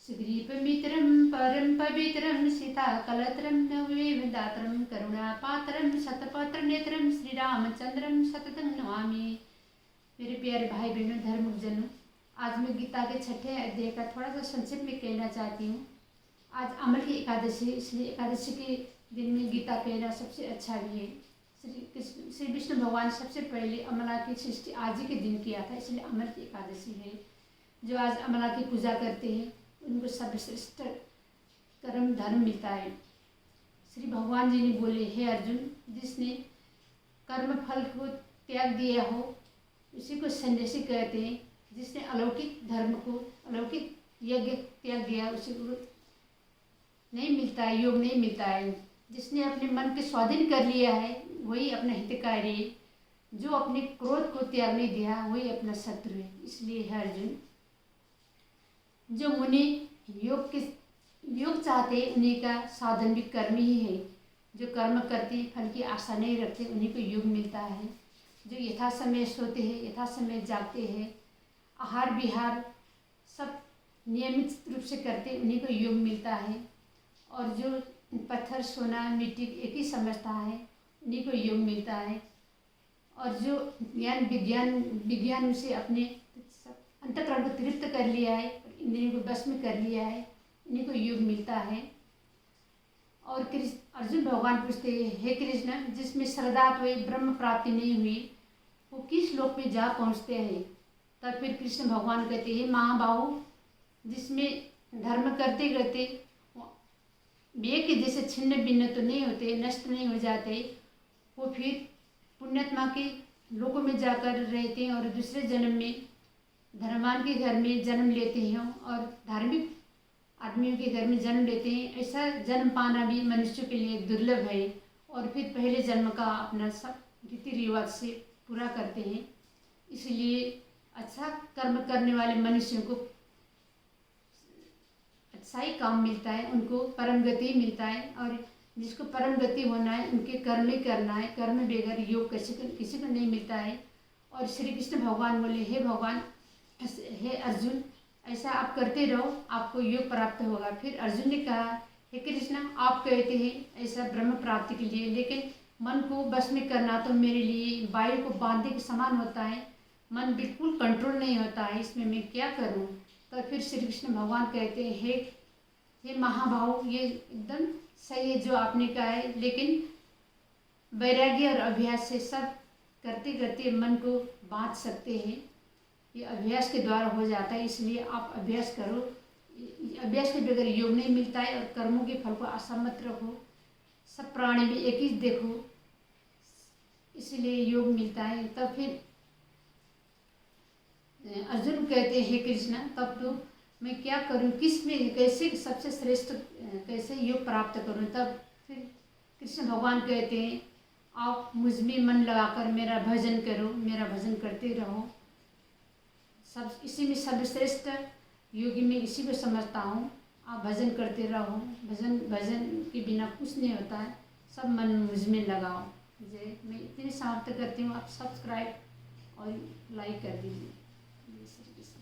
श्रीपमित्रं परं पवित्रं सीताकलत्रं नवमेव दात्रं करुणापात्रं शतपत्रनेत्रं श्रीरामचंद्रं सततं नमामि। मेरे प्यारे भाई बहनों धर्मजनों, आज मैं गीता के छठे अध्याय का थोड़ा सा संक्षिप्त में कहना चाहती हूँ। आज अमल की एकादशी, इसलिए एकादशी के दिन में गीता कहना सबसे अच्छा भी है। श्री विष्णु भगवान सबसे पहले अमला की सृष्टि आज ही के दिन किया था, इसलिए अमल की एकादशी है। जो आज अमला की पूजा करते हैं उनको सर्वश्रेष्ठ कर्म धर्म मिलता है। श्री भगवान जी ने बोले, हे अर्जुन, जिसने कर्म फल को त्याग दिया हो उसी को सन्यासी कहते हैं। जिसने अलौकिक धर्म को, अलौकिक यज्ञ त्याग दिया उसी को नहीं मिलता है, योग नहीं मिलता है। जिसने अपने मन के स्वाधीन कर लिया है वही अपना हितकारी है। जो अपने क्रोध को त्याग नहीं दिया वही अपना शत्रु है। इसलिए है अर्जुन, जो मुनि योग चाहते उन्हीं का साधन भी कर्म ही है। जो कर्म करते फल की आशा नहीं रखते उन्हीं को योग मिलता है। जो यथा समय सोते हैं, यथा समय जागते हैं, आहार विहार सब नियमित रूप से करते उन्हीं को योग मिलता है। और जो पत्थर सोना मिट्टी एक ही समझता है उन्हीं को योग मिलता है। और जो ज्ञान विज्ञान से अपने अंतःकरण को तृप्त कर लिया है, इंद्रियों को बस में कर लिया है, इन्हीं को योग मिलता है। और अर्जुन भगवान पूछते हैं, हे कृष्ण, जिसमें श्रद्धा तो ब्रह्म प्राप्ति नहीं हुई वो किस लोक में जा पहुँचते हैं। तब फिर कृष्ण भगवान कहते हैं, महाबाहु, जिसमें धर्म करते करते मेघ के जैसे छिन्न भिन्न तो नहीं होते, नष्ट नहीं हो जाते, वो फिर पुण्यात्मा के लोकों में जाकर रहते हैं और दूसरे जन्म में धर्मवान के घर में जन्म लेते हैं और धार्मिक आदमियों के घर में जन्म लेते हैं। ऐसा जन्म पाना भी मनुष्य के लिए दुर्लभ है। और फिर पहले जन्म का अपना सब रीति रिवाज से पूरा करते हैं। इसलिए अच्छा कर्म करने वाले मनुष्यों को अच्छा ही काम मिलता है, उनको परम गति मिलता है। और जिसको परम गति होना है उनके कर्म ही करना है। कर्म बगैर योग किसी को नहीं मिलता है। और श्री कृष्ण भगवान बोले, हे भगवान, हे अर्जुन, ऐसा आप करते रहो, आपको योग प्राप्त होगा। फिर अर्जुन ने कहा, हे कृष्ण, आप कहते हैं ऐसा ब्रह्म प्राप्ति के लिए, लेकिन मन को बस में करना तो मेरे लिए वायु को बांधने के समान होता है। मन बिल्कुल कंट्रोल नहीं होता है, इसमें मैं क्या करूं। तो फिर श्री कृष्ण भगवान कहते हैं, हे महाभाव, ये एकदम सही है जो आपने कहा है, लेकिन वैराग्य और अभ्यास से सब करते करते मन को बांध सकते हैं। ये अभ्यास के द्वारा हो जाता है, इसलिए आप अभ्यास करो। अभ्यास के बगैर योग नहीं मिलता है। और कर्मों के फल को आशा मत रखो, सब प्राणी में एक ही देखो, इसलिए योग मिलता है। तब फिर अर्जुन कहते हैं, हे कृष्ण, तब तो मैं क्या करूं, किस में कैसे सबसे श्रेष्ठ कैसे योग प्राप्त करूं। तब फिर कृष्ण भगवान कहते हैं, आप मुझ में मन लगाकर मेरा भजन करो, मेरा भजन करते रहो। सब इसी में सर्वश्रेष्ठ योगी में इसी को समझता हूँ। आप भजन करते रहो, भजन के बिना कुछ नहीं होता है। सब मन मुझ में लगाओ। मैं इतनी समाप्त करती हूँ। आप सब्सक्राइब और लाइक कर दीजिए।